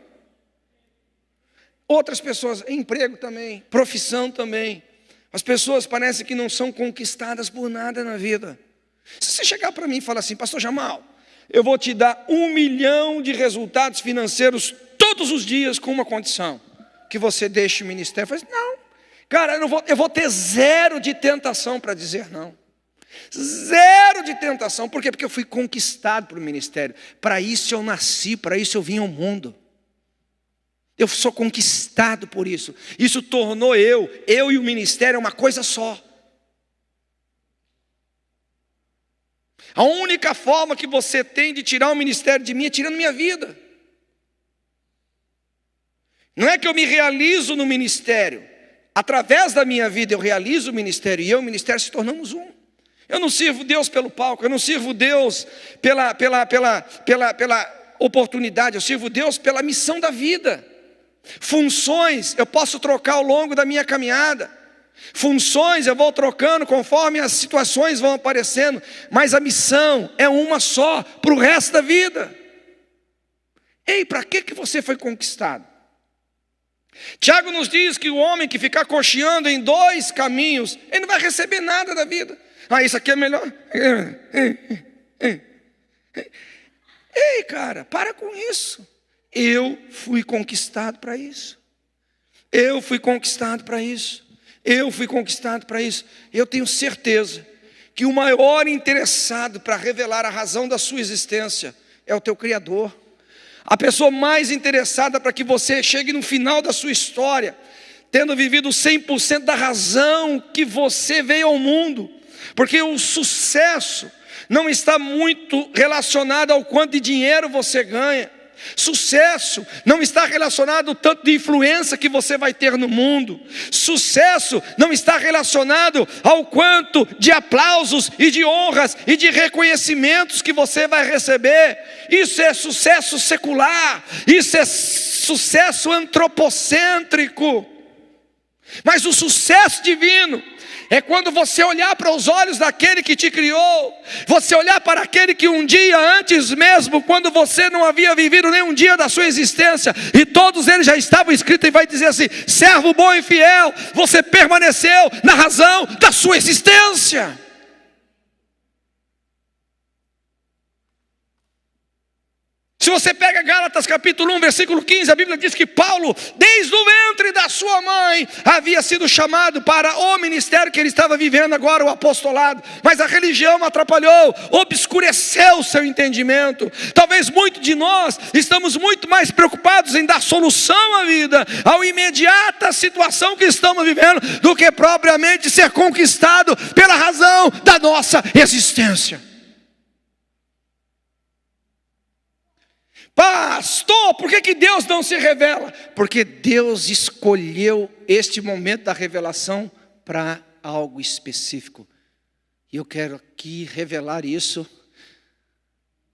Outras pessoas, emprego também, profissão também. As pessoas parecem que não são conquistadas por nada na vida. Se você chegar para mim e falar assim, pastor Jamal, eu vou te dar 1 milhão de resultados financeiros todos os dias com uma condição, que você deixe o ministério. Eu falei, não, cara, eu vou ter 0 de tentação para dizer não. 0 de tentação. Por quê? Porque eu fui conquistado pelo ministério. Para isso eu nasci, para isso eu vim ao mundo. Eu sou conquistado por isso. Isso tornou eu e o ministério uma coisa só. A única forma que você tem de tirar o ministério de mim é tirando minha vida. Não é que eu me realizo no ministério. Através da minha vida eu realizo o ministério e eu e o ministério se tornamos um. Eu não sirvo Deus pelo palco, eu não sirvo Deus pela oportunidade, eu sirvo Deus pela missão da vida. Funções eu posso trocar ao longo da minha caminhada. Funções eu vou trocando conforme as situações vão aparecendo. Mas a missão é uma só para o resto da vida. Ei, para que você foi conquistado? Tiago nos diz que o homem que ficar cocheando em 2 caminhos, ele não vai receber nada da vida. Isso aqui é melhor. Ei, cara, para com isso. Eu fui conquistado para isso. Eu fui conquistado para isso. Eu fui conquistado para isso. Eu tenho certeza que o maior interessado para revelar a razão da sua existência é o teu Criador. A pessoa mais interessada para que você chegue no final da sua história, tendo vivido 100% da razão que você veio ao mundo. Porque o sucesso não está muito relacionado ao quanto de dinheiro você ganha. Sucesso não está relacionado ao tanto de influência que você vai ter no mundo. Sucesso não está relacionado ao quanto de aplausos e de honras e de reconhecimentos que você vai receber. Isso é sucesso secular, isso é sucesso antropocêntrico. Mas o sucesso divino é quando você olhar para os olhos daquele que te criou, você olhar para aquele que um dia antes mesmo, quando você não havia vivido nem um dia da sua existência, e todos eles já estavam escritos, e vai dizer assim: servo bom e fiel, você permaneceu na razão da sua existência. Se você pega Gálatas capítulo 1, versículo 15, a Bíblia diz que Paulo, desde o ventre da sua mãe, havia sido chamado para o ministério que ele estava vivendo agora, o apostolado. Mas a religião atrapalhou, obscureceu o seu entendimento. Talvez muitos de nós estamos muito mais preocupados em dar solução à vida, ao imediata situação que estamos vivendo, do que propriamente ser conquistado pela razão da nossa existência. Pastor, por que Deus não se revela? Porque Deus escolheu este momento da revelação para algo específico. E eu quero aqui revelar isso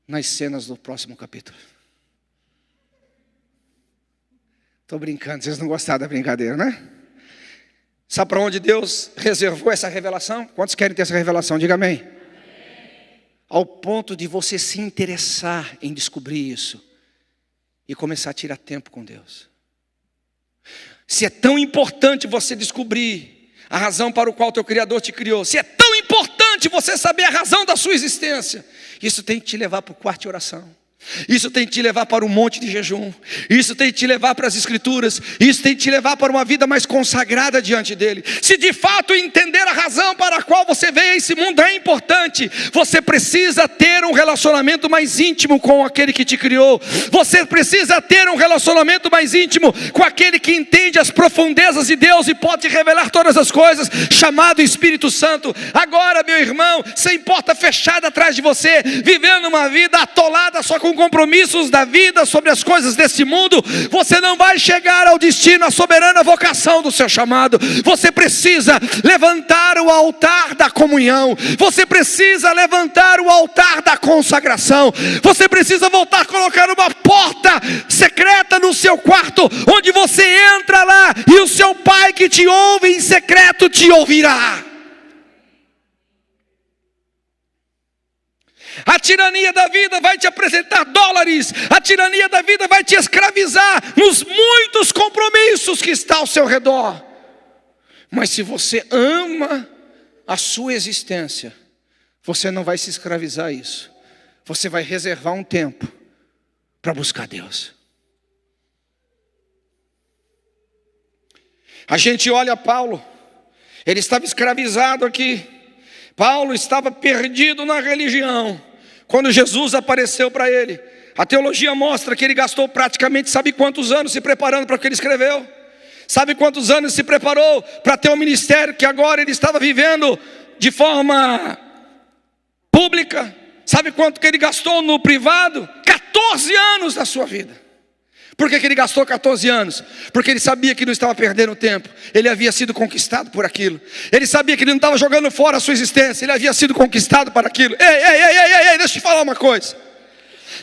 nas cenas do próximo capítulo. Estou brincando, vocês não gostaram da brincadeira, né? Sabe para onde Deus reservou essa revelação? Quantos querem ter essa revelação? Diga amém. Ao ponto de você se interessar em descobrir isso e começar a tirar tempo com Deus. Se é tão importante você descobrir a razão para o qual teu Criador te criou, se é tão importante você saber a razão da sua existência, isso tem que te levar para o quarto de oração. Isso tem que te levar para um monte de jejum. Isso tem que te levar para as escrituras. Isso tem que te levar para uma vida mais consagrada diante dele. Se de fato entender a razão para a qual você veio a esse mundo é importante, você precisa ter um relacionamento mais íntimo com aquele que te criou. Você precisa ter um relacionamento mais íntimo com aquele que entende as profundezas de Deus e pode revelar todas as coisas, chamado Espírito Santo. Agora, meu irmão, sem porta fechada atrás de você, vivendo uma vida atolada só com compromissos da vida sobre as coisas desse mundo, você não vai chegar ao destino, à soberana vocação do seu chamado. Você precisa levantar o altar da comunhão. Você precisa levantar o altar da consagração. Você precisa voltar a colocar uma porta secreta no seu quarto, onde você entra lá e o seu pai que te ouve em secreto te ouvirá. A tirania da vida vai te apresentar dólares. A tirania da vida vai te escravizar nos muitos compromissos que estão ao seu redor. Mas se você ama a sua existência, você não vai se escravizar a isso. Você vai reservar um tempo para buscar Deus. A gente olha Paulo, ele estava escravizado aqui. Paulo estava perdido na religião. Quando Jesus apareceu para ele, a teologia mostra que ele gastou praticamente sabe quantos anos se preparando para o que ele escreveu. Sabe quantos anos se preparou para ter um ministério que agora ele estava vivendo de forma pública? Sabe quanto que ele gastou no privado? 14 anos da sua vida. Por que ele gastou 14 anos? Porque ele sabia que não estava perdendo tempo. Ele havia sido conquistado por aquilo. Ele sabia que ele não estava jogando fora a sua existência. Ele havia sido conquistado para aquilo. Ei, deixa eu te falar uma coisa.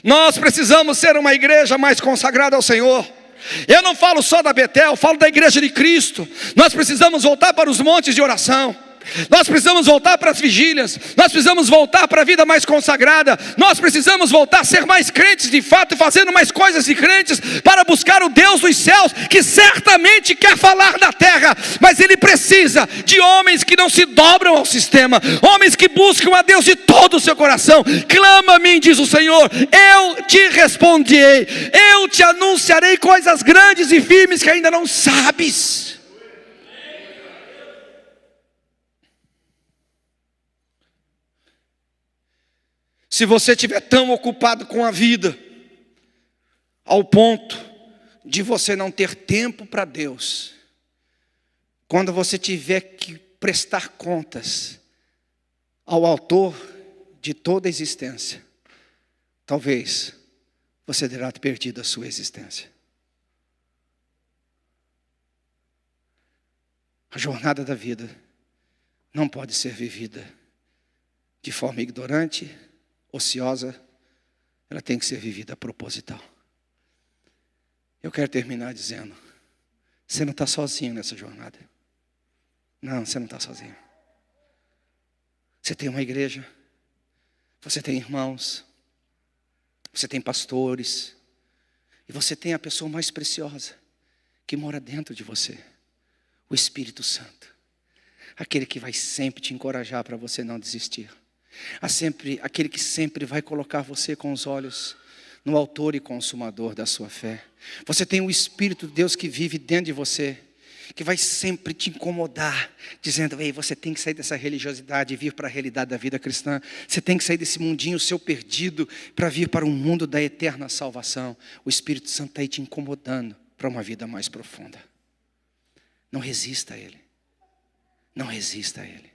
Nós precisamos ser uma igreja mais consagrada ao Senhor. Eu não falo só da Betel, eu falo da igreja de Cristo. Nós precisamos voltar para os montes de oração. Nós precisamos voltar para as vigílias. Nós precisamos voltar para a vida mais consagrada. Nós precisamos voltar a ser mais crentes de fato, e fazendo mais coisas de crentes, para buscar o Deus dos céus, que certamente quer falar na terra. Mas ele precisa de homens que não se dobram ao sistema, homens que buscam a Deus de todo o seu coração. Clama a mim, diz o Senhor, eu te responderei. Eu te anunciarei coisas grandes e firmes que ainda não sabes. Se você estiver tão ocupado com a vida, ao ponto de você não ter tempo para Deus, quando você tiver que prestar contas ao autor de toda a existência, talvez você terá perdido a sua existência. A jornada da vida não pode ser vivida de forma ignorante, ociosa. Ela tem que ser vivida proposital. Eu quero terminar dizendo, você não está sozinho nessa jornada. Não, você não está sozinho. Você tem uma igreja, você tem irmãos, você tem pastores, e você tem a pessoa mais preciosa que mora dentro de você, o Espírito Santo, aquele que vai sempre te encorajar para você não desistir. Aquele que sempre vai colocar você com os olhos no autor e consumador da sua fé. Você tem o Espírito de Deus que vive dentro de você, que vai sempre te incomodar, dizendo: ei, você tem que sair dessa religiosidade e vir para a realidade da vida cristã. Você tem que sair desse mundinho seu perdido para vir para um mundo da eterna salvação. O Espírito Santo está aí te incomodando para uma vida mais profunda. Não resista a Ele. Não resista a Ele.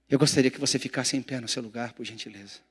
Eu gostaria que você ficasse em pé no seu lugar, por gentileza.